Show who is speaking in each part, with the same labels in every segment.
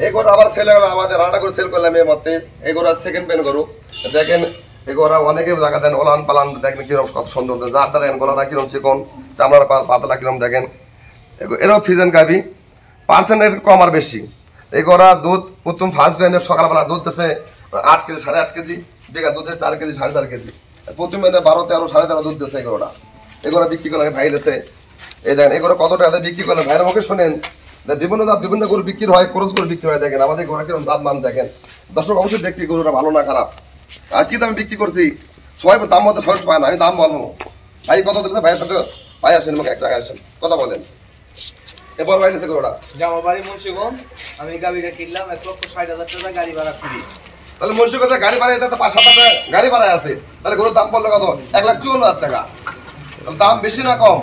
Speaker 1: এগুলো আবার সেল হলো আমাদের আলাদা করে সেল করলাম এই মতে এগুলো সেকেন্ড পেন গরু দেখেন এগুলো অনেকে জায়গা দেন ওলান পালান দেখেন কিরকম কত সুন্দর জাতটা দেখেন গলাটা কিরকম চিকন চামড়ার পাতলা কিরকম দেখেন এরাও ফ্রিজেন গাবি পার্সেন্টেজ কম আর বেশি এগুলো দুধ প্রথম ফার্স্ট ব্যান্ডের সকালবেলা দুধ দিচ্ছে 8 কেজি 8.5 কেজি বিঘা দুধের 4 কেজি 4.5 কেজি প্রথম ব্যান্ডে 12 13 13.5 দুধ দিচ্ছে এগুলো বিক্রি করলে ভাই লেছে এই দেখেন এগুলো কত টাকা বিক্রি করলে ভাইয়ের মুখে শোনেন বিভিন্ন জাত বিভিন্ন গরু বিক্রি হয় খরচ করে বিক্রি হয় দেখেন আমাদের গরু কিরকম দাম মান দেখেন দর্শক অবশ্যই দেখবি গরুটা ভালো না খারাপ আর কি দামে বিক্রি করছি সবাই দাম মতো সাহস পায় না আমি দাম বলবো ভাই কত দিচ্ছে ভাইয়ের সাথে ভাই আসেন আমাকে এক টাকা আসেন কথা বলেন এবার ভাই নিছে গরুটা
Speaker 2: জামা বাড়ি মুন্সিগঞ্জ আমি গাড়িটা কিনলাম 1,60,000 টাকা গাড়ি ভাড়া ফ্রি
Speaker 1: তাহলে মুন্সিগঞ্জে গাড়ি ভাড়া এটা তো 5-7 টাকা গাড়ি ভাড়া আছে তাহলে গরুর দাম পড়লো কত 1,54,000 টাকা দাম বেশি না কম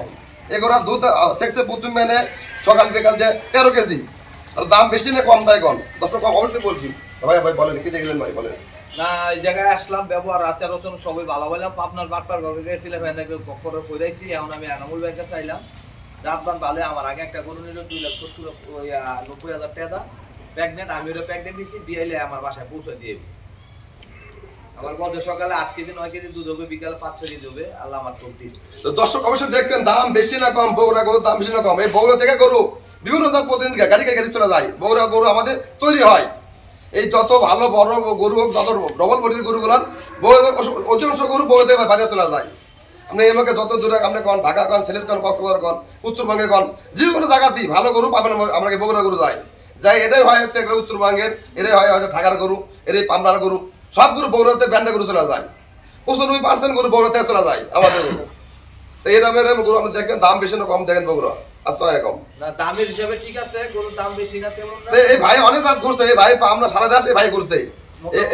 Speaker 1: এগুলো দুধ সেক্সে প্রথম মেনে সকাল বিকাল যে 13 কেজি আর দাম বেশি না কম তাই কম দর্শক অবশ্যই বলছি ভাই ভাই বলেন কি দেখলেন ভাই বলেন
Speaker 2: না এই জায়গায় আসলাম ব্যবহার আচার আচরণ সবাই ভালো বললাম আপনার বাটপার ঘরে গেছিলাম এটাকে কক্করে কইরাইছি এখন আমি আনামুল ভাইকে চাইলাম জাতবান ভালো আমার আগে একটা গরু নিল 2,90,000 টাকা প্রেগনেন্ট আমি ওটা প্রেগনেন্ট দিছি বিয়েলে আমার বাসায় পৌঁছে দিয়ে আমার বড় সকালে 8 কেজি 9 কেজি দুধ হবে বিকাল 5 কেজি হবে আল্লাহ আমার তৌফিক
Speaker 1: তো দর্শক অবশ্যই দেখবেন দাম বেশি না কম বগুড়া গরুর দাম বেশি না কম এই বগুড়া থেকে গরু বিভিন্ন জাত প্রতিদিন গাড়ি চলে যায় বগুড়া গরু আমাদের তৈরি হয় এই যত ভালো বড় গরু হোক যত ডবল বডির গরুগুলো অধিকাংশ গরু বগুড়া থেকে বাইরে চলে যায় আপনি এমকে যত দূরে আপনি কোন ঢাকা কোন সিলেট কোন কক্সবাজার কোন উত্তরবঙ্গে কোন যে কোনো জায়গাতেই ভালো গরু পাবেন আমরা বগুড়া গরু যাই এটাই হয় হচ্ছে এগুলো উত্তরবঙ্গের এটাই হয় হচ্ছে ঢাকার গরু এটাই পাবনার গরু সব গরু বগুড়াতে ব্যান্ডে গরু চলে যায় 95% গরু বগুড়াতে চলে যায় আমাদের গরু তো এরকম গরু আপনি দেখবেন দাম বেশি না কম দেখেন বগুড়া আসসালামু কম
Speaker 2: না দামের হিসাবে ঠিক আছে গরুর দাম বেশি না তেমন না
Speaker 1: এই ভাই অনেক জাত করছে এই ভাই আমরা সারা দেশ এই ভাই করছে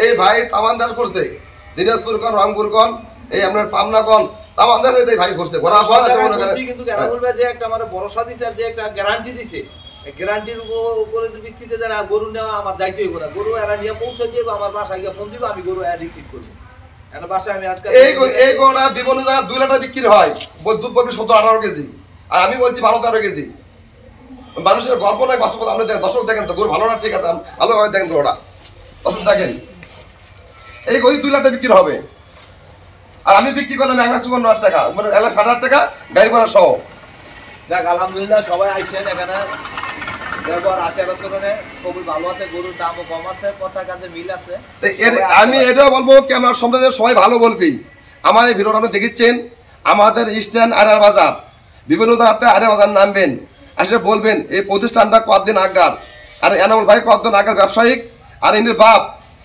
Speaker 1: এই ভাই তামান দাস করছে দিনাজপুর কোন রংপুর কোন এই আপনার পাবনা কোন তামান দাস এই ভাই করছে ঘোরা পর
Speaker 2: কিন্তু কেন বলবে যে একটা আমার ভরসা দিছে আর যে একটা গ্যারান্টি দিছে এই গ্যারান্টির উপরে যদি ভিত্তিতে যারা গরু নেওয়া আমার দায়িত্ব হইব না গরু এরা নিয়ে পৌঁছে দিব আমার বাসায় গিয়ে ফোন দিব আমি গরু রিসিভ করব এর বাসায় আমি আজকে
Speaker 1: এই গরুটা বিভিন্ন জায়গায় 2 লিটার বিক্রি হয় দুধ পাবে 17-18 কেজি আর আমি বলছি 12-13 কেজি মানুষের গল্প নাই বাস্তবতা আপনি দেখেন দর্শক দেখেন তো গরু ভালো না ঠিক আছে ভালোভাবে দেখেন গরুটা দর্শক দেখেন এই গরু 2 লিটার বিক্রি হবে আর আমি বিক্রি করলাম 1,54,000 টাকা মানে 1,60,000 টাকা গাড়ি ভাড়া সহ
Speaker 2: দেখ আলহামদুলিল্লাহ সবাই আইছেন এখানে ব্যবহার আচার আচরণে খুবই ভালো আছে গরুর দামও কম আছে কথা কাজে মিল আছে
Speaker 1: আমি এটাও বলবো কি আমার সম্প্রদায়ের সবাই ভালো বলবি আমার এই ভিডিওটা আপনি দেখেছেন আমাদের স্ট্যান্ড আড়ার বাজার বিভিন্ন জায়গাতে আড়ার বাজার নামবেন আসলে বলবেন এই প্রতিষ্ঠানটা কতদিন আগার আর এনামুল ভাই কতদিন আগার ব্যবসায়িক আর এদের বাপ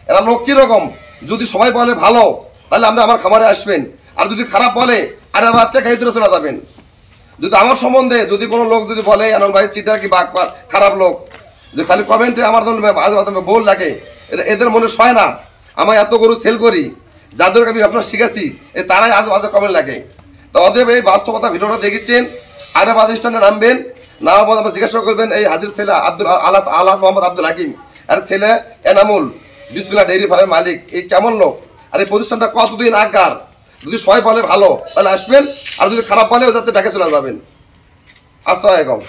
Speaker 1: এরা লোক কীরকম যদি সবাই বলে ভালো তাহলে আমরা আমার খামারে আসবেন আর যদি খারাপ বলে আড়ার বাজার থেকে দূরে চলে যাবেন যদি আমার সম্বন্ধে যদি কোনো লোক যদি বলে এনামুল ভাই চিটার কি বাঘ খারাপ লোক যে খালি কমেন্টে আমার জন্য বল লাগে এদের মনে সয় না আমার এত গরু সেল করি যাদেরকে আমি ব্যবসা শিখেছি তারাই আজ বাজে কমেন্ট লাগে তো অতএব এই বাস্তবতা ভিডিওটা দেখেছেন আরে বাজ স্ট্যান্ডে নামবেন নামার পর আমরা জিজ্ঞাসা করবেন এই হাজির ছেলে আল্লাহ মোহাম্মদ আব্দুল হাকিম আর ছেলে এনামুল বিসমিল্লাহ ডেইরি ফার্মের মালিক এই কেমন লোক আর এই প্রতিষ্ঠানটা কতদিন আগার যদি সবাই বলে ভালো তাহলে আসবেন আর যদি খারাপ বলে যাতে ব্যাকে চলে যাবেন আসসালামু আলাইকুম